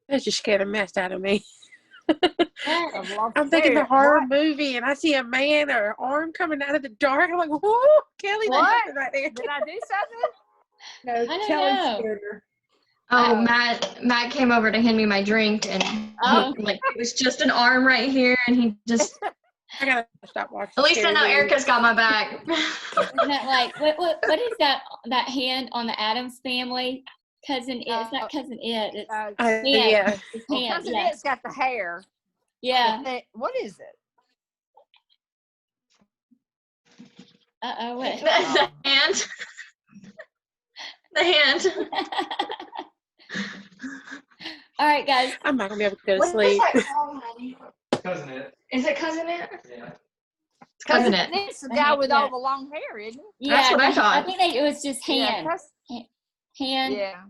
That just scared the mess out of me. What? I'm thinking the horror movie, and I see a man or an arm coming out of the dark. I'm like, whoa, Kelly, What? right there. Did I do something? No, I don't Kelly know. scared her. Oh, Matt came over to hand me my drink, and like it was just an arm right here, and he just. I gotta stop watching. At least I know Erica's got my back. Isn't that like what is that hand on the Addams Family? Cousin It. It's not Cousin It. It's hand. Yeah. It's Well, hand. Cousin Yeah. It's got the hair. Yeah. What is it? What? The hand. The hand. All right, guys. I'm not gonna be able to go to What sleep. is that called, honey? Cousin It. Is it Cousin It? Yeah. It's Cousin It. It's the guy with all the long hair, isn't it? Yeah, That's what I thought. I think it was just hand. Hand. Yeah.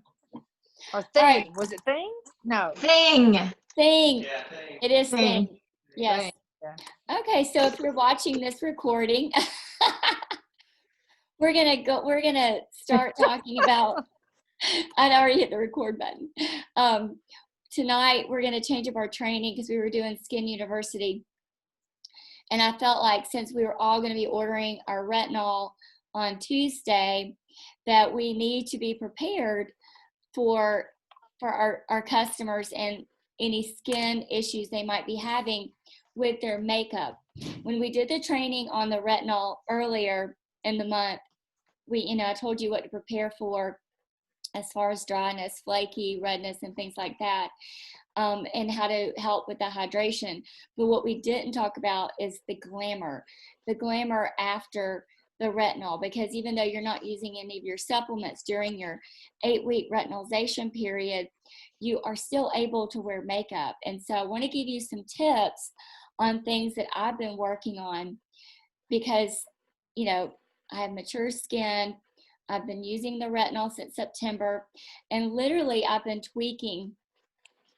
Or Thing. Right. Was it Thing? No. Thing. Thing. Yeah, Thing. It is Thing. Thing. Yes. Thing. Yeah. Okay, so if you're watching this recording, we're gonna start talking about. I'd already hit the record button. Tonight we're gonna change up our training because we were doing Skin University, and I felt like since we were all gonna be ordering our retinol on Tuesday, that we need to be prepared for our customers and any skin issues they might be having with their makeup. When we did the training on the retinol earlier in the month, I told you what to prepare for as far as dryness, flaky, redness, and things like that, and how to help with the hydration. But what we didn't talk about is the glamour after the retinol, because even though you're not using any of your supplements during your 8-week retinolization period, you are still able to wear makeup. And so I want to give you some tips on things that I've been working on because, I have mature skin. I've been using the retinol since September, and literally I've been tweaking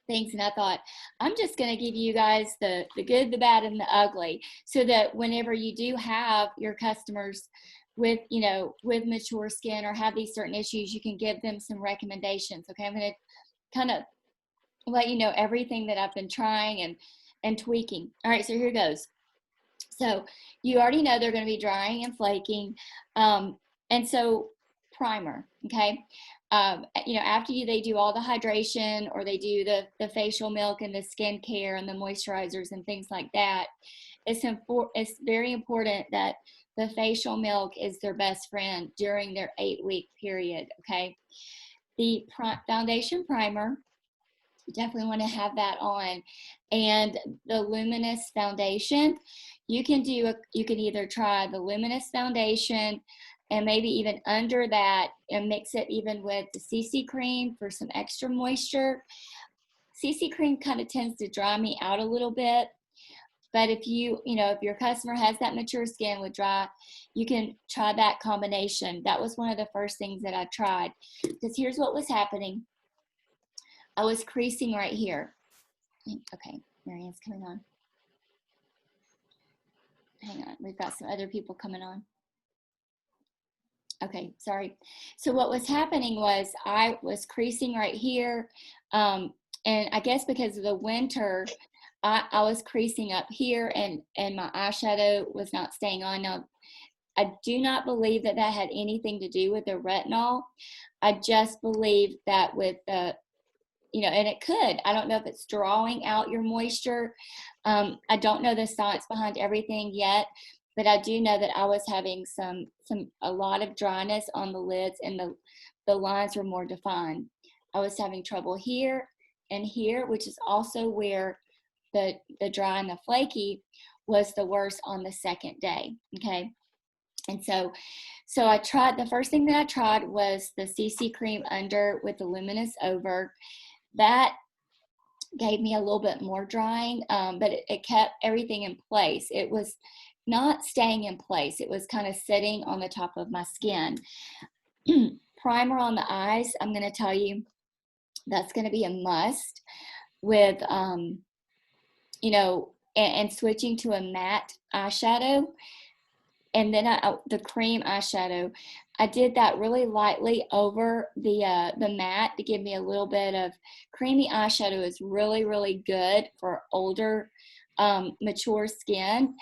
things, and I thought I'm just going to give you guys the good, the bad, and the ugly, so that whenever you do have your customers with mature skin or have these certain issues, you can give them some recommendations. Okay, I'm going to kind of let you know everything that I've been trying and tweaking. All right, so here goes. So you already know they're going to be drying and flaking, and so primer, okay? After they do all the hydration, or they do the facial milk and the skin care and the moisturizers and things like that, it's very important that the facial milk is their best friend during their 8-week period, okay? The foundation primer, you definitely want to have that on, and the luminous foundation. You can either try the luminous foundation and maybe even under that, and mix it even with the CC cream for some extra moisture. CC cream kind of tends to dry me out a little bit, but if if your customer has that mature skin with dry, you can try that combination. That was one of the first things that I tried, because here's what was happening. I was creasing right here. Okay, Marianne's coming on. Hang on, we've got some other people coming on. Okay, sorry. So what was happening was I was creasing right here, and I guess because of the winter, I was creasing up here, and my eyeshadow was not staying on. Now, I do not believe that had anything to do with the retinol. I just believe that with the, and it could. I don't know if it's drawing out your moisture. I don't know the science behind everything yet, but I do know that I was having a lot of dryness on the lids, and the lines were more defined. I was having trouble here and here, which is also where the dry and the flaky was the worst on the second day, okay? And so I tried, the first thing that I tried was the CC cream under with the luminous over. That gave me a little bit more drying, but it kept everything in place. It was not staying in place. It was kind of sitting on the top of my skin. Primer on the eyes, I'm going to tell you, that's going to be a must with, and switching to a matte eyeshadow. And then the cream eyeshadow, I did that really lightly over the matte to give me a little bit of creamy eyeshadow. Is really, really good for older, mature skin.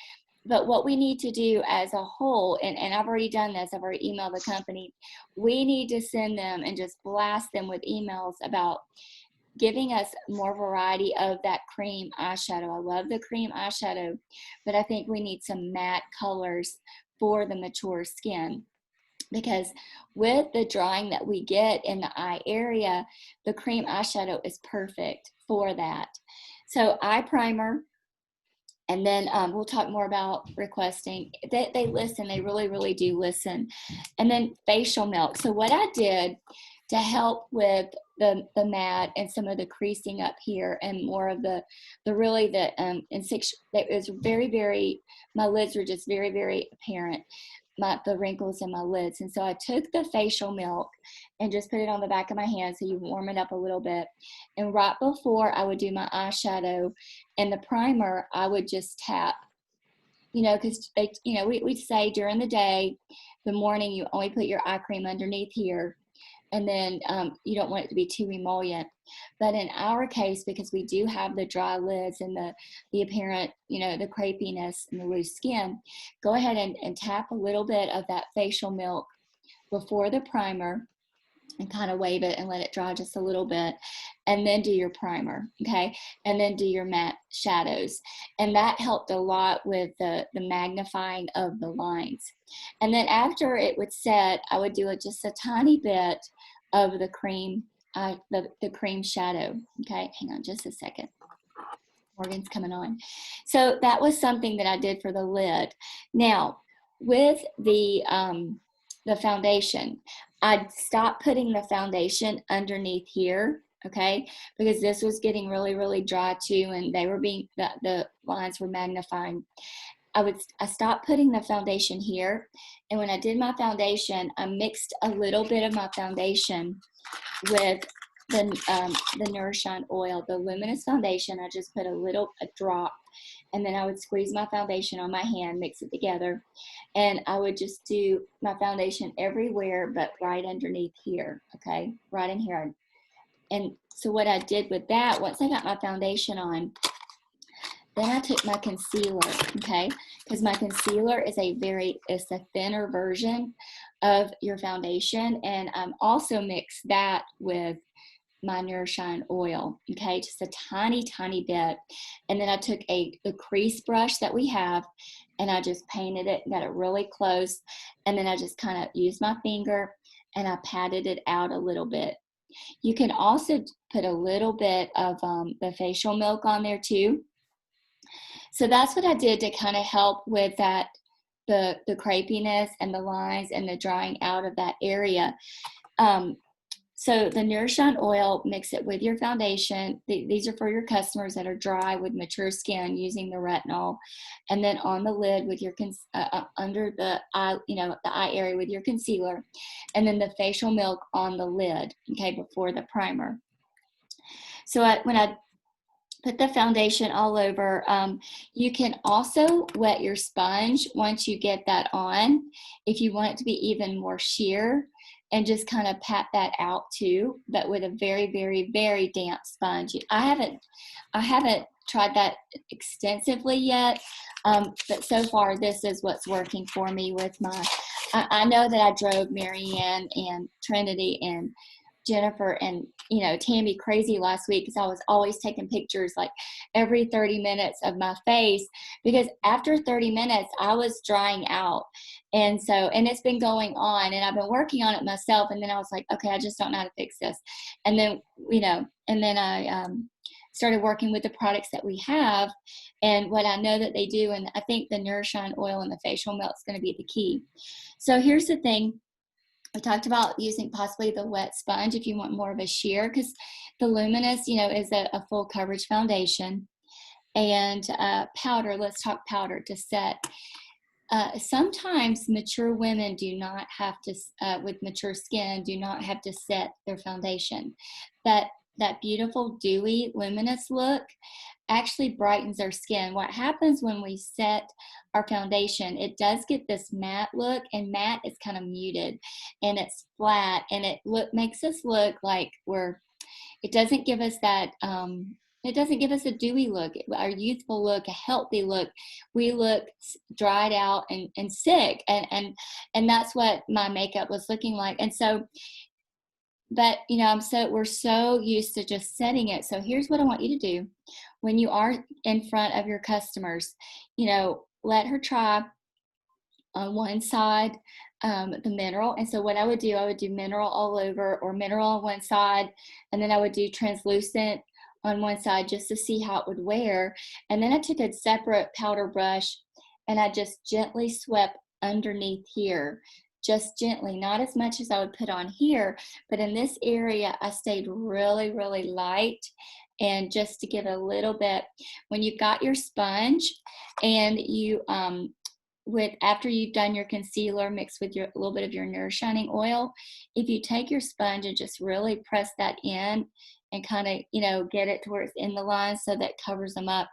But what we need to do as a whole, and I've already done this, I've already emailed the company, we need to send them and just blast them with emails about giving us more variety of that cream eyeshadow. I love the cream eyeshadow, but I think we need some matte colors for the mature skin. Because with the drawing that we get in the eye area, the cream eyeshadow is perfect for that. So eye primer, and then we'll talk more about requesting. They listen, they really, really do listen. And then facial milk. So what I did to help with the matte and some of the creasing up here and more of the really the it was very, very, my lids were just very, very apparent, the wrinkles in my lids. And so I took the facial milk and just put it on the back of my hand so you warm it up a little bit. And right before I would do my eyeshadow and the primer, I would just tap, because we say during the day, the morning, you only put your eye cream underneath here. And then you don't want it to be too emollient. But in our case, because we do have the dry lids and the apparent, the crepiness and the loose skin, go ahead and tap a little bit of that facial milk before the primer and kind of wave it and let it dry just a little bit, and then do your primer, okay? And then do your matte shadows. And that helped a lot with the magnifying of the lines. And then after it would set, I would do just a tiny bit of the cream, the cream shadow, okay? Hang on just a second. Morgan's coming on. So that was something that I did for the lid. Now, with the foundation, I stopped putting the foundation underneath here, okay? Because this was getting really, really dry too, and they were the lines were magnifying. I stopped putting the foundation here, and when I did my foundation, I mixed a little bit of my foundation with the Nourish Shine oil, the luminous foundation. I just put a drop, and then I would squeeze my foundation on my hand, mix it together, and I would just do my foundation everywhere but right underneath here, okay? Right in here. And so what I did with that, once I got my foundation on, then I took my concealer, okay? Because my concealer is it's a thinner version of your foundation, and also mixed that with my Nourish Shine oil, okay? Just a tiny, tiny bit. And then I took the crease brush that we have, and I just painted it, got it really close, and then I just kind of used my finger, and I patted it out a little bit. You can also put a little bit of the facial milk on there too. So that's what I did to kind of help with that, the crepiness and the lines and the drying out of that area. So the Nourish Shine oil, mix it with your foundation. These are for your customers that are dry with mature skin using the retinol. And then on the lid with your, under the eye, the eye area with your concealer. And then the facial milk on the lid, okay, before the primer. So when I put the foundation all over, you can also wet your sponge once you get that on, if you want it to be even more sheer, and just kind of pat that out too, but with a very, very, very damp sponge. I haven't tried that extensively yet, but so far this is what's working for me with I know that I drove Marianne and Trinity and Jennifer and Tammy crazy last week, because I was always taking pictures like every 30 minutes of my face, because after 30 minutes I was drying out. And it's been going on, and I've been working on it myself, and then I was like, okay, I just don't know how to fix this. And then I started working with the products that we have and what I know that they do, and I think the Nourish Shine oil and the facial milk is going to be the key. So here's the thing. I talked about using possibly the wet sponge if you want more of a sheer, because the luminous, is a full coverage foundation. And powder, let's talk powder to set. Sometimes mature women do not have to, with mature skin, do not have to set their foundation. That beautiful dewy luminous look, actually brightens our skin. What happens when we set our foundation, it does get this matte look, and matte is kind of muted and it's flat, and it makes us look like it doesn't give us that, it doesn't give us a dewy look, our youthful look, a healthy look. We look dried out and sick, and that's what my makeup was looking like. And so, but we're so used to just setting it. So here's what I want you to do when you are in front of your customers. Let her try on one side the mineral. And so what I would do mineral all over, or mineral on one side, and then I would do translucent on one side just to see how it would wear. And then I took a separate powder brush and I just gently swept underneath here, just gently, not as much as I would put on here, but in this area I stayed really, really light, and just to give a little bit. When you've got your sponge and you after you've done your concealer mixed with a little bit of your Nourish Shining oil, if you take your sponge and just really press that in and kind of get it to where it's in the line so that covers them up,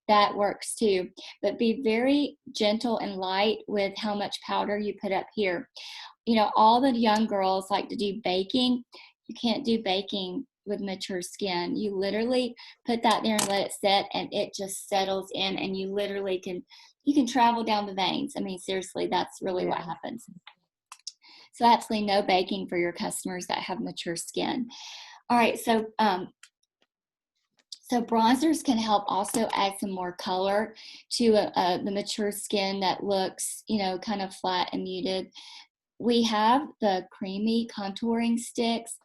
that works too. But be very gentle and light with how much powder you put up here. All the young girls like to do baking. You can't do baking with mature skin. You literally put that there and let it set, and it just settles in, and you literally can travel down the veins. I mean, seriously, that's really what happens. So absolutely no baking for your customers that have mature skin. All right, so bronzers can help also add some more color to the mature skin that looks, kind of flat and muted. We have the creamy contouring sticks.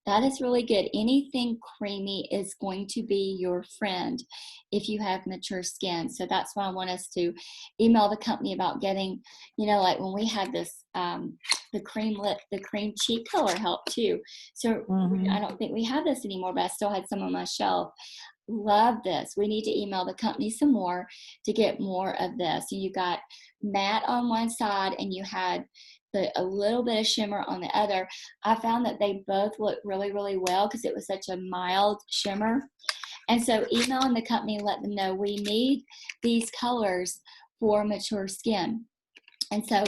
That is really good. Anything creamy is going to be your friend if you have mature skin. So that's why I want us to email the company about getting, like when we had this, the cream cheek color helped too. So I don't think we have this anymore, but I still had some on my shelf. Love this. We need to email the company some more to get more of this. So you got matte on one side and you had a little bit of shimmer on the other. I found that they both look really, really well because it was such a mild shimmer. And so emailing the company and let them know we need these colors for mature skin. And so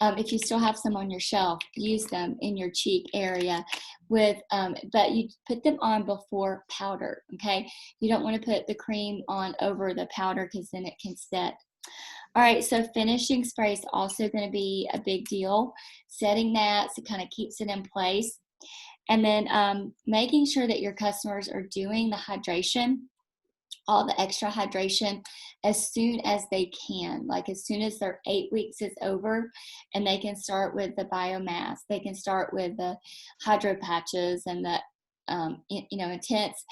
if you still have some on your shelf, use them in your cheek area with, but you put them on before powder, okay? You don't want to put the cream on over the powder because then it can set. All right, so finishing spray is also going to be a big deal. Setting that so it kind of keeps it in place. And then making sure that your customers are doing the hydration, all the extra hydration, as soon as they can. Like as soon as their 8 weeks is over and they can start with the biomass. They can start with the hydro patches and the, intense.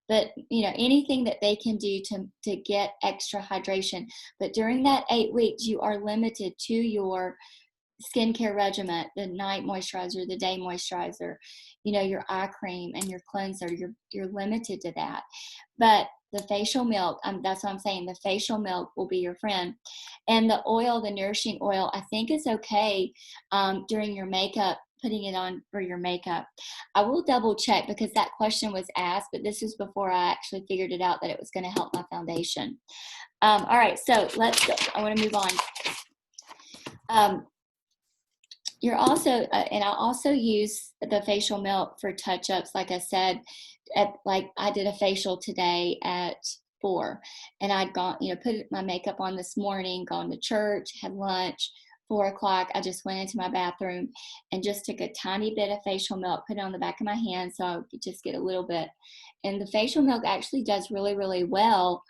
But, anything that they can do to get extra hydration. But during that 8 weeks, you are limited to your skincare regimen, the night moisturizer, the day moisturizer, your eye cream and your cleanser. You're limited to that. But the facial milk, that's what I'm saying. The facial milk will be your friend. And the oil, the nourishing oil, I think is okay during your makeup, putting it on for your makeup. I will double check because that question was asked, but this was before I actually figured it out that it was going to help my foundation. All right, so let's go. I want to move on. You're also, and I also use the facial milk for touch-ups. Like I said, I did a facial today at 4, and I'd gone, put my makeup on this morning, gone to church, had lunch. 4 o'clock, I just went into my bathroom and just took a tiny bit of facial milk, put it on the back of my hand so I could just get a little bit. And the facial milk actually does really, really well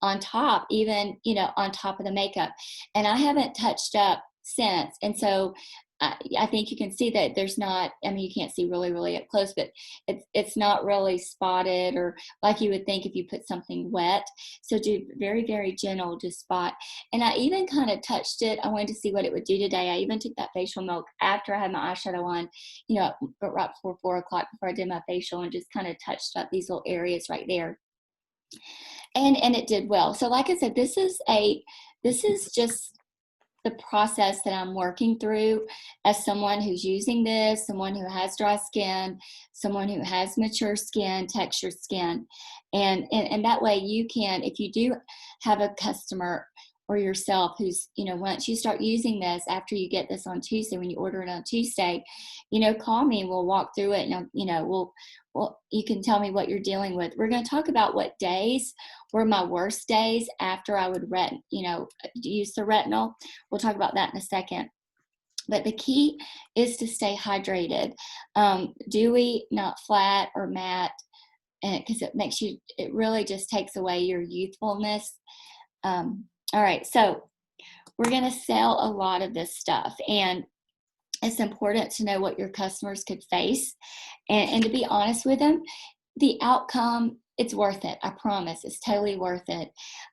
on top, even, on top of the makeup. And I haven't touched up since. And so I think you can see that there's not, you can't see really, really up close, but it's not really spotted or like you would think if you put something wet. So do very, very gentle, just spot. And I even kind of touched it. I wanted to see what it would do today. I even took that facial milk after I had my eyeshadow on, but right before 4 o'clock, before I did my facial, and just kind of touched up these little areas right there. And it did well. So like I said, this is just the process that I'm working through as someone who's using this, someone who has dry skin, someone who has mature skin, textured skin. And that way you can, if you do have a customer or yourself who's, once you start using this after you get this on Tuesday, when you order it on Tuesday, call me and we'll walk through it, and you can tell me what you're dealing with. We're going to talk about what days were my worst days after I would use the retinol. We'll talk about that in a second. But the key is to stay hydrated, dewy, not flat or matte, because it really just takes away your youthfulness. All right, so we're going to sell a lot of this stuff, and it's important to know what your customers could face, and to be honest with them, the outcome, it's worth it. I promise, it's totally worth it,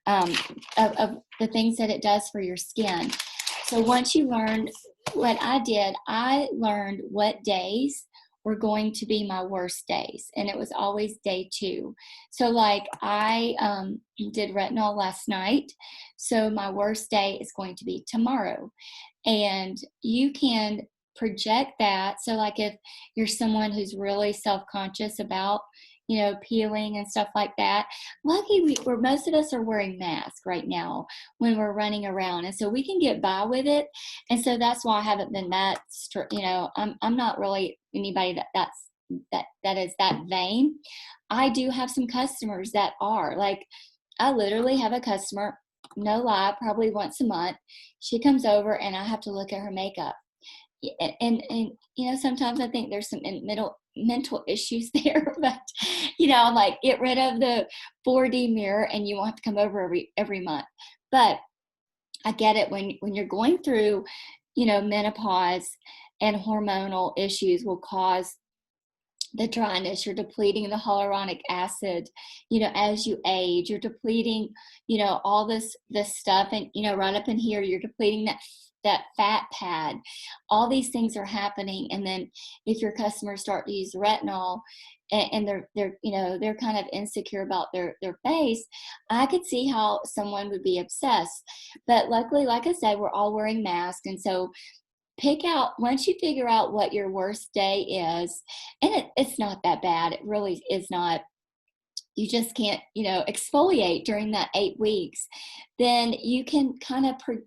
of the things that it does for your skin. So once you learn what I did, I learned what days were going to be my worst days, and it was always day 2. So like I did retinol last night, so my worst day is going to be tomorrow, and you can project that. So like if you're someone who's really self-conscious about peeling and stuff like that, lucky where most of us are wearing masks right now when we're running around, and so we can get by with it. And so that's why I haven't been that I'm not really anybody that is that vain. I do have some customers that are like, I literally have a customer, no lie, probably once a month, she comes over and I have to look at her makeup. And sometimes I think there's some mental issues there, but I'm like, get rid of the 4D mirror and you won't have to come over every month. But I get it when you're going through menopause, and hormonal issues will cause the dryness. You're depleting the hyaluronic acid, as you age, you're depleting, all this stuff, and right up in here, you're depleting that fat pad. All these things are happening, and then if your customers start to use retinol and they're kind of insecure about their face, I could see how someone would be obsessed. But luckily, like I said, we're all wearing masks, and so once you figure out what your worst day is, and it's not that bad, it really is not, you just can't exfoliate during that 8 weeks, then you can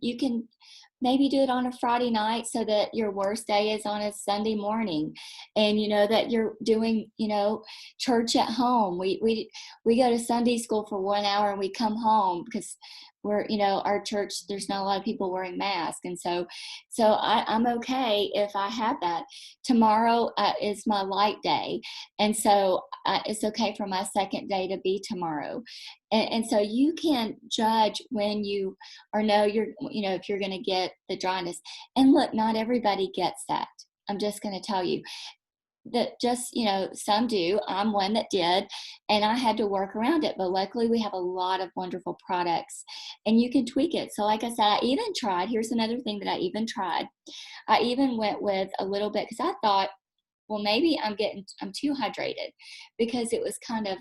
you can maybe do it on a Friday night so that your worst day is on a Sunday morning, and that you're doing church at home. We go to Sunday school for 1 hour and we come home because we're our church, there's not a lot of people wearing masks, and so I'm okay if I have that. Tomorrow is my light day, and so it's okay for my second day to be tomorrow. And so you can judge when you if you're going to get the dryness. And look, not everybody gets that. I'm just going to tell you that some do. I'm one that did, and I had to work around it. But luckily, we have a lot of wonderful products, and you can tweak it. So like I said, I even tried, here's another thing that I even tried. I even went with a little bit, because I thought, well, maybe I'm too hydrated, because it was kind of,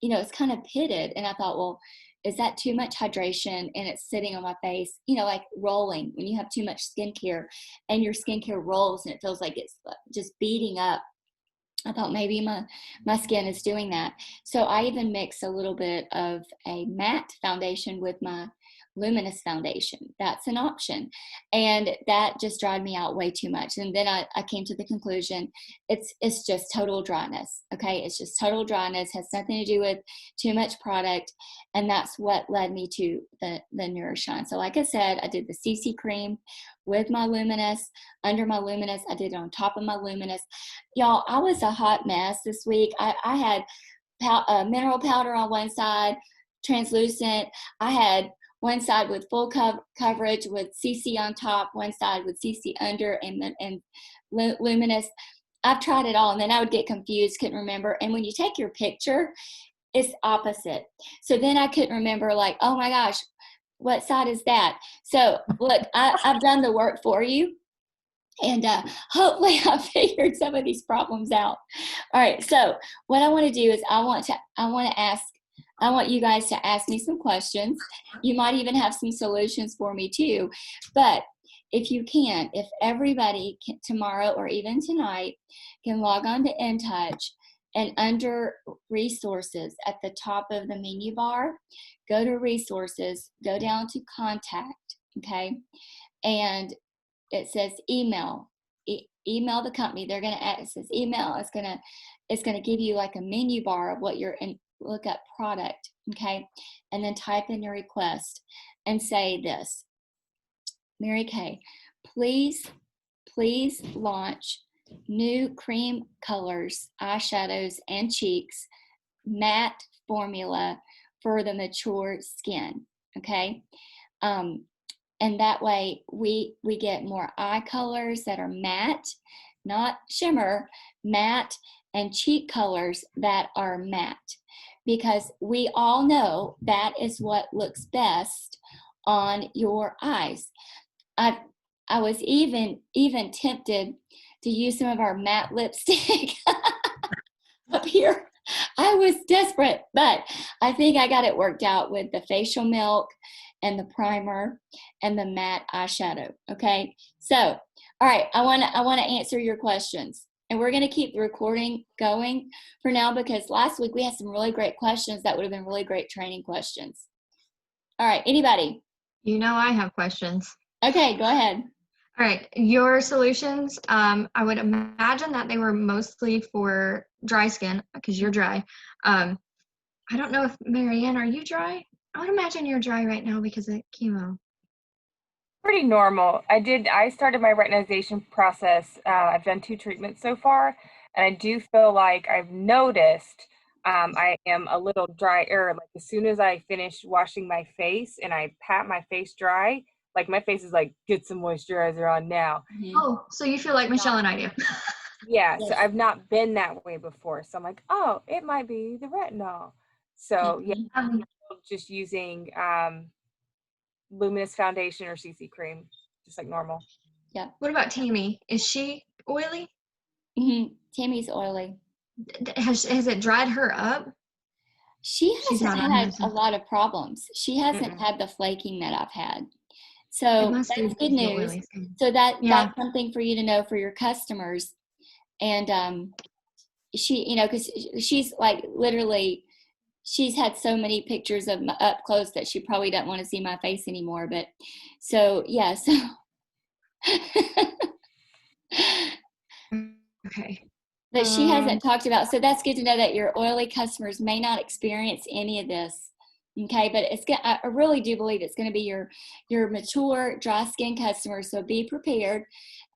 it's kind of pitted. And I thought, well, is that too much hydration and it's sitting on my face, like rolling when you have too much skincare and your skincare rolls and it feels like it's just beating up. I thought maybe my skin is doing that. So I even mix a little bit of a matte foundation with my luminous foundation. That's an option. And that just dried me out way too much. And then I came to the conclusion, it's just total dryness. Okay. It's just total dryness, has nothing to do with too much product. And that's what led me to the Nourishine. So like I said, I did the CC cream with my luminous, under my luminous. I did it on top of my luminous. Y'all, I was a hot mess this week. I had mineral powder on one side, translucent. I had one side with full coverage with CC on top, one side with CC under, and luminous. I've tried it all, and then I would get confused, couldn't remember. And when you take your picture, it's opposite. So then I couldn't remember, like, oh my gosh, what side is that? So look, I've done the work for you. And hopefully I figured some of these problems out. All right, so what I want to do is I want to ask I want you guys to ask me some questions. You might even have some solutions for me too. But if you can, if everybody can, tomorrow or even tonight can log on to InTouch, and under resources at the top of the menu bar, go to resources, go down to contact, okay? And it says email. Email the company. They're gonna add, it says email. It's gonna give you like a menu bar of what you're in. Look up product, okay? And then type in your request and say this: Mary Kay, please launch new cream colors, eyeshadows, and cheeks, matte formula for the mature skin, okay? And that way we get more eye colors that are matte, not shimmer, matte, and cheek colors that are matte. Because we all know that is what looks best on your eyes. I was even tempted to use some of our matte lipstick up here. I was desperate, but I think I got it worked out with the facial milk and the primer and the matte eyeshadow. Okay, so all right, I want to answer your questions, and we're going to keep the recording going for now because last week we had some really great questions that would have been really great training questions. All right, anybody? You know I have questions. Okay, go ahead. All right, your solutions, I would imagine that they were mostly for dry skin because you're dry. I don't know if, Marianne, are you dry? I would imagine you're dry right now because of chemo. Pretty normal. I started my retinization process. I've done 2 treatments so far, and I do feel like I've noticed I am a little drier. Like as soon as I finish washing my face and I pat my face dry, like my face is like, get some moisturizer on now. Oh, so you feel like Michelle and I do. Yeah, Yes. so I've not been that way before. So I'm like, oh, it might be the retinol. So yeah, I'm just using luminous foundation or CC cream, just like normal. Yeah. What about Tammy? Is she oily? Tammy's oily. Has it dried her up? She She's hasn't not on had this. a lot of problems. She hasn't Mm-mm. had the flaking that I've had. It So must be that's good because of the news. oily skin. So Yeah. that's something for you to know for your customers. And she, you know, because she's like literally, she's had so many pictures of my up close that she probably doesn't want to see my face anymore. But so yeah, so Okay. but she hasn't talked about. So that's good to know that your oily customers may not experience any of this. Okay, but it's good. I really do believe it's going to be your mature dry skin customers. So be prepared,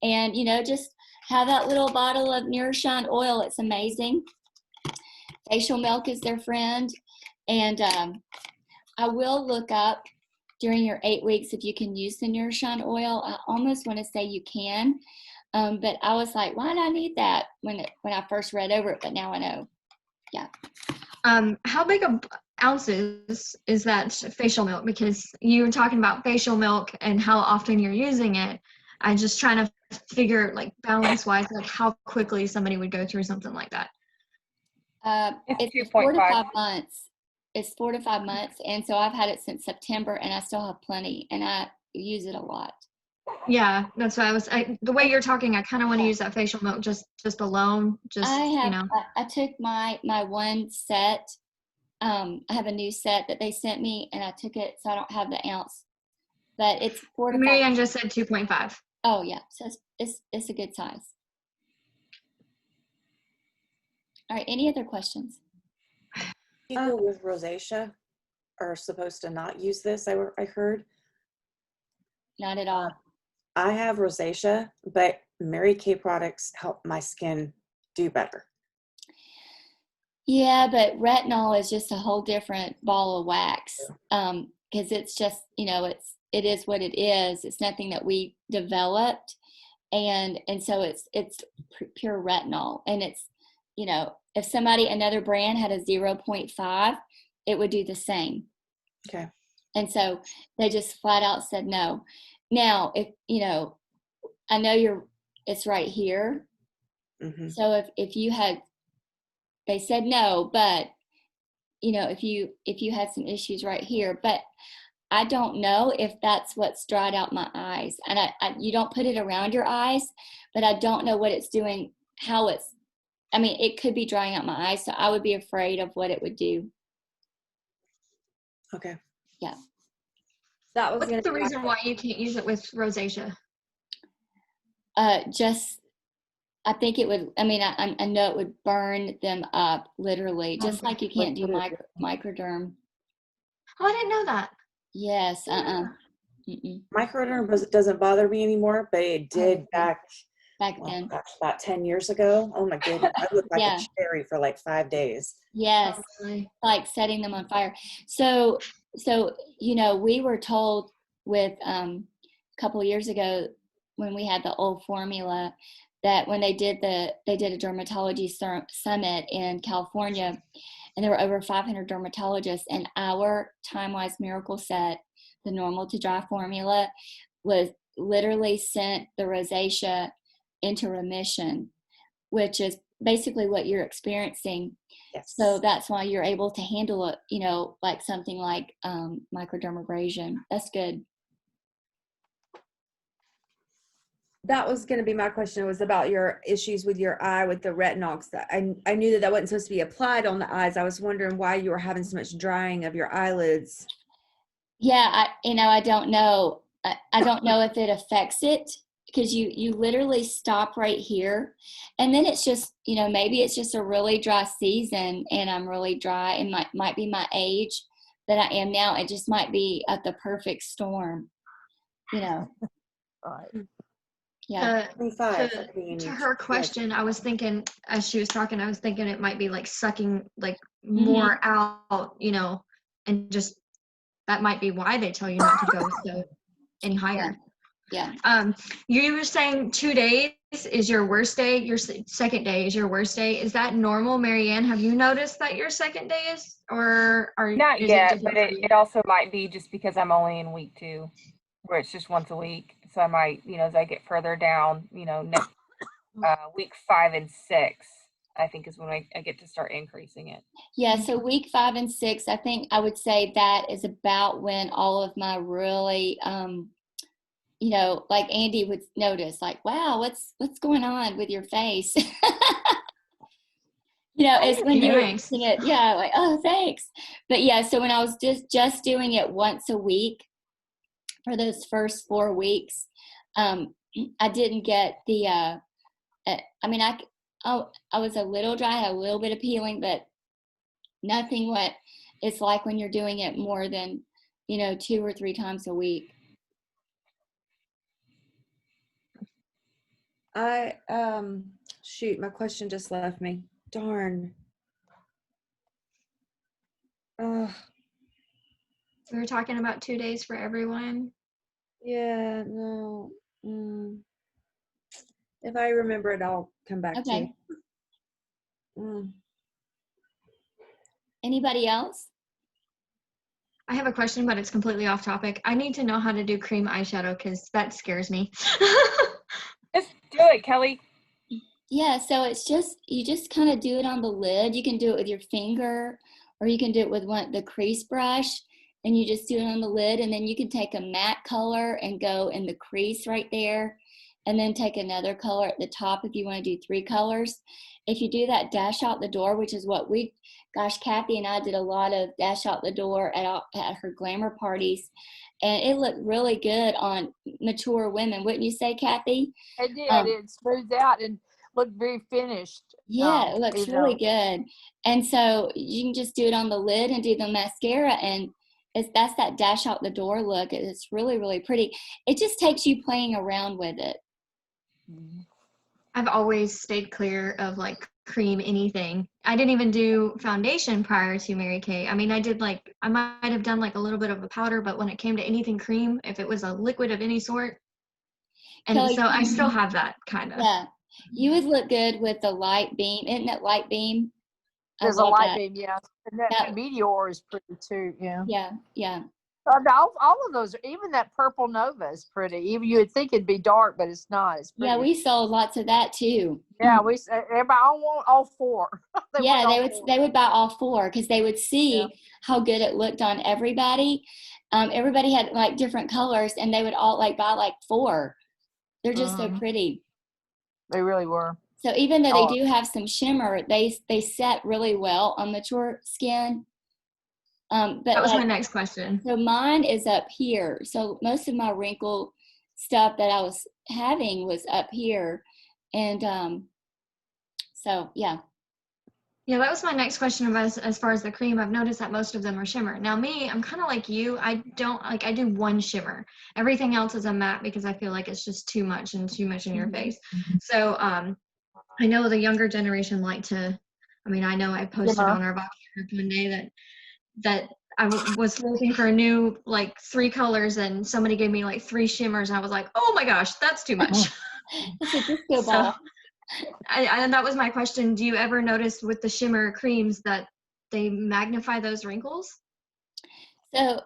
and you know, just have that little bottle of Nourishine oil. It's amazing. Facial milk is their friend, and I will look up during your 8 weeks if you can use the Nourishine oil. I almost want to say you can, but I was like, why do I need that when I first read over it? But now I know. Yeah. How big of ounces is that facial milk? Because you were talking about facial milk and how often you're using it. I'm just trying to figure, like, balance wise, like how quickly somebody would go through something like that. It's 4 to 2.5. 5 months. It's 4 to 5 months, and so I've had it since September, and I still have plenty, and I use it a lot. Yeah, that's why the way you're talking, I kind of want to use that facial milk just alone. Just, you know. I took my one set. I have a new set that they sent me, and I took it, so I don't have the ounce, but it's 4 to 5. Marianne just said 2.5. Oh yeah, so it's a good size. All right, any other questions? People with rosacea are supposed to not use this, I heard. Not at all. I have rosacea, but Mary Kay products help my skin do better. Yeah, but retinol is just a whole different ball of wax, because it's just, you know, it is what it is. It's nothing that we developed, and so it's pure retinol, and it's, you know, if another brand had a 0.5, it would do the same. Okay. And so they just flat out said no. Now, if, you know, I know it's right here. Mm-hmm. So if you had, they said no, but you know, if you had some issues right here, but I don't know if that's what's dried out my eyes. And you don't put it around your eyes, but I don't know what it's doing, how it's, I mean, it could be drying out my eyes. So I would be afraid of what it would do. Okay. Yeah. That was What's gonna the be my reason why you can't use it with rosacea? Just, I think it would, I mean, I know it would burn them up, literally, just like you can't do microderm. Oh, I didn't know that. Yes, mm-mm. Microderm doesn't bother me anymore, but it did back Then. gosh, about 10 years ago. Oh my goodness. I looked like Yeah. a cherry for like 5 days. Yes, Really? like setting them on fire. So, you know, we were told with a couple of years ago when we had the old formula that when they did a dermatology summit in California, and there were over 500 dermatologists, and our Time-Wise Miracle Set, the normal to dry formula, was literally sent the rosacea into remission, which is basically what you're experiencing. Yes. So that's why you're able to handle it, you know, like something like microdermabrasion. That's good. That was going to be my question, was about your issues with your eye with the retinol. 'Cause I knew that wasn't supposed to be applied on the eyes. I was wondering why you were having so much drying of your eyelids. Yeah, I don't know. I don't know if it affects it, because you literally stop right here, and then it's just, you know, maybe it's just a really dry season and I'm really dry. It might be my age that I am now. It just might be at the perfect storm, you know. Right. Yeah. 25. To her question, I was thinking, as she was talking, I was thinking it might be like sucking like more out, you know, and just that might be why they tell you not to go so any higher. Yeah. You were saying 2 days is your worst day. Your second day is your worst day. Is that normal, Marianne? Have you noticed that your second day is, or Not is yet, it but different for you? it also might be just because I'm only in week 2, where it's just once a week. So I might, you know, as I get further down, you know, next week 5 and 6, I think is when I get to start increasing it. Yeah, so week 5 and 6, I think I would say that is about when all of my really, you know, like Andy would notice, like, wow, what's going on with your face? You know, it's when you're Thanks. using it, yeah, like, oh, thanks. But yeah, so when I was just doing it once a week for those first 4 weeks, I didn't get the, I mean, I was a little dry, had a little bit of peeling, but nothing what it's like when you're doing it more than, you know, 2 or 3 times a week. Shoot, my question just left me. Darn. Oh, We were talking about 2 days for everyone. yeah, no. If I remember it, I'll come back to Okay. you. Anybody else? I have a question, but it's completely off topic. I need to know how to do cream eyeshadow because that scares me. Just do it, Kelly. Yeah, so it's just, you just kind of do it on the lid. You can do it with your finger, or you can do it with the crease brush, and you just do it on the lid, and then you can take a matte color and go in the crease right there, and then take another color at the top if you want to do 3 colors. If you do that dash out the door, which is what Kathy and I did a lot of dash out the door at her glamour parties, and it looked really good on mature women. Wouldn't you say, Kathy? It did. It smoothed out and looked very finished. Yeah, it looks you really know. good. And so you can just do it on the lid and do the mascara, and that's that dash out the door look. It's really, really pretty. It just takes you playing around with it. I've always stayed clear of like cream anything. I didn't even do foundation prior to Mary Kay. I mean, I might have done like a little bit of a powder, but when it came to anything cream, if it was a liquid of any sort, and Kelly, so I still have that kind of. yeah, you would look good with the light beam. Isn't it light beam? I There's a love light that. beam, yeah. And that Meteor is pretty too, yeah. Yeah. All of those, even that purple Nova is pretty. Even you would think it'd be dark, but it's not. It's pretty. Yeah, we sold lots of that too. Yeah, everybody all want all four. Yeah, want all four. they would buy all four because they would see how good it looked on everybody. Everybody had like different colors, and they would all like buy like four. They're just so pretty. They really were. So even though they do have some shimmer, they set really well on mature skin. But That was like, my next question. so mine is up here. So most of my wrinkle stuff that I was having was up here, and so yeah. Yeah, that was my next question about as far as the cream. I've noticed that most of them are shimmer. Now me, I'm kind of like you. I do one shimmer. Everything else is a matte because I feel like it's just too much and too much in your face. So I know the younger generation like to, I know I posted on our box group one day that I was looking for a new like 3 colors and somebody gave me like 3 shimmers and I was like, oh my gosh, that's too much. It's a disco ball. And that was my question. Do you ever notice with the shimmer creams that they magnify those wrinkles? So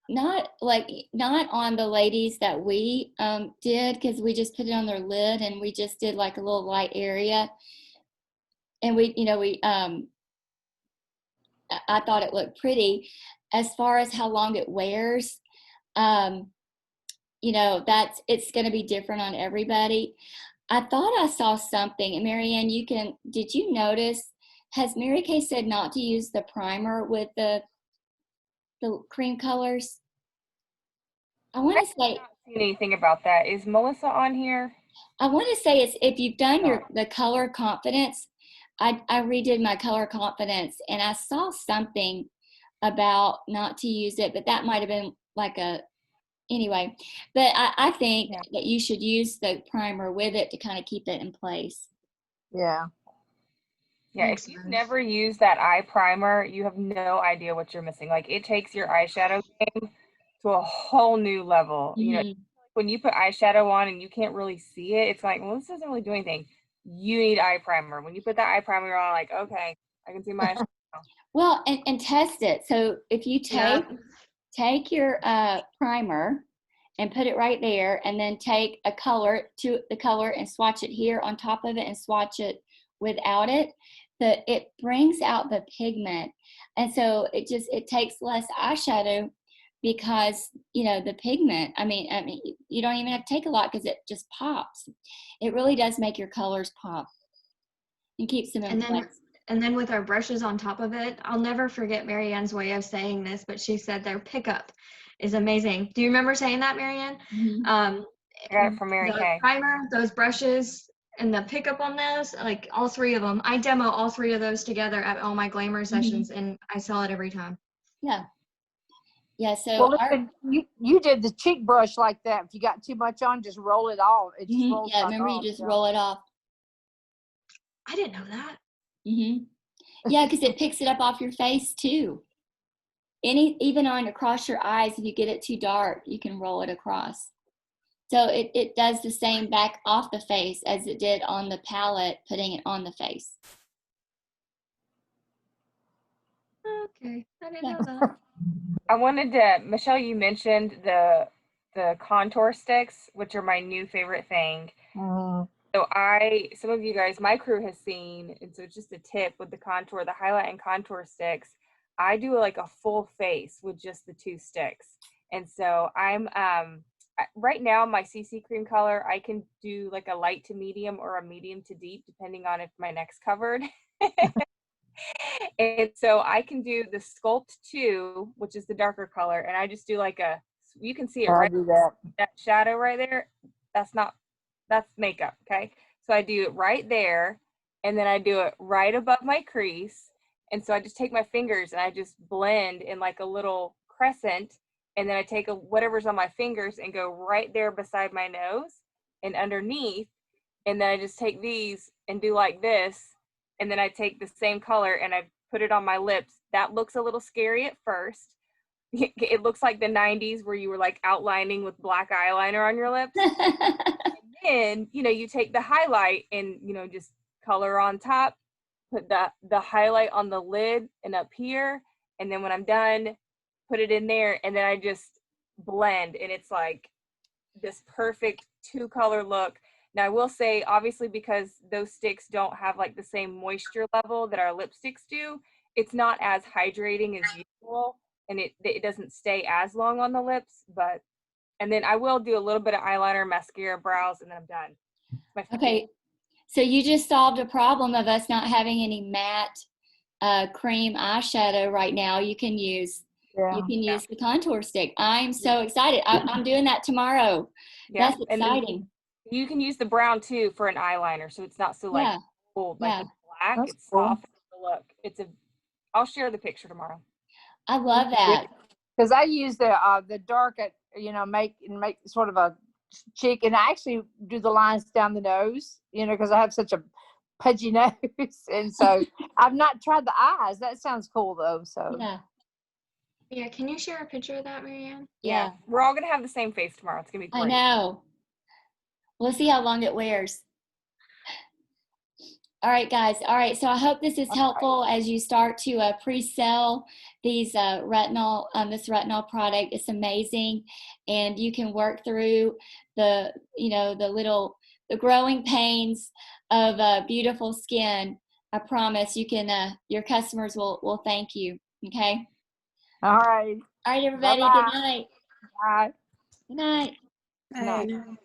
not on the ladies that we did, because we just put it on their lid and we just did like a little light area, and I thought it looked pretty. As far as how long it wears, it's going to be different on everybody. I thought I saw something, and Marianne, did you notice, has Mary Kay said not to use the primer with the cream colors? I want to say, not seen anything about that. Is Melissa on here? I want to say it's if you've done the color confidence. I redid my color confidence, and I saw something about not to use it, but that might have been like anyway. But I think that you should use the primer with it to kind of keep it in place. Yeah. Yeah, if you've never used that eye primer, you have no idea what you're missing. Like, it takes your eyeshadow game to a whole new level. You know, when you put eyeshadow on and you can't really see it, it's like, well, this doesn't really do anything. You need eye primer. When you put that eye primer, you're all like, okay, I can see my eyeshadow. Well, and test it. So if you take your primer and put it right there, and then take the color and swatch it here on top of it and swatch it without it, it brings out the pigment. And so it takes less eyeshadow because, the pigment, you don't even have to take a lot because it just pops. It really does make your colors pop and keeps them in place. And then with our brushes on top of it, I'll never forget Marianne's way of saying this, but she said their pickup is amazing. Do you remember saying that, Marianne? I got it from Mary Kay. The primer, those brushes, and the pickup on those, like all 3 of them. I demo all 3 of those together at all my glamour sessions, and I sell it every time. Yeah. Yeah, so you did the cheek brush like that. If you got too much on, just roll it off. It just rolls remember off, you just roll it off. I didn't know that. Yeah, because it picks it up off your face too. Even on across your eyes, if you get it too dark, you can roll it across. So it does the same back off the face as it did on the palette, putting it on the face. Okay, I didn't know that. I wanted to, Michelle, you mentioned the contour sticks, which are my new favorite thing. So some of you guys, my crew has seen, and so just a tip with the highlight and contour sticks, I do like a full face with just the 2 sticks. And so I'm, right now my CC cream color, I can do like a light to medium or a medium to deep, depending on if my neck's covered. And so I can do the Sculpt 2, which is the darker color, and I just do like you can see it right, that shadow right there. That's makeup, okay? So I do it right there, and then I do it right above my crease. And so I just take my fingers and I just blend in like a little crescent, and then I take whatever's on my fingers and go right there beside my nose and underneath, and then I just take these and do like this, and then I take the same color and I put it on my lips. That looks a little scary at first. It looks like the 90s where you were like outlining with black eyeliner on your lips. And then, you take the highlight and, just color on top, put the highlight on the lid and up here. And then when I'm done, put it in there, and then I just blend, and it's like this perfect 2-color look. Now I will say, obviously, because those sticks don't have like the same moisture level that our lipsticks do, it's not as hydrating as usual, and it doesn't stay as long on the lips. But and then I will do a little bit of eyeliner, mascara, brows, and then I'm done. Okay, so you just solved a problem of us not having any matte cream eyeshadow right now. You can use use the contour stick. I'm so excited. I'm doing that tomorrow. Yeah, That's exciting. You can use the brown too for an eyeliner, so it's not so like bold. Like it's black, That's it's cool. soft look. I'll share the picture tomorrow. I love that. Because I use the dark, make sort of a cheek, and I actually do the lines down the nose, because I have such a pudgy nose, and so I've not tried the eyes. That sounds cool though. So Yeah, can you share a picture of that, Marianne? Yeah. We're all gonna have the same face tomorrow. It's gonna be great. I know. We'll see how long it wears. All right, guys. All right. So I hope this is helpful as you start to pre-sell these retinol. This retinol product. It's amazing, and you can work through the the growing pains of beautiful skin. I promise you can. Your customers will thank you. Okay. all right. All right, everybody. Bye-bye. Good night. Bye. Good night. Hey.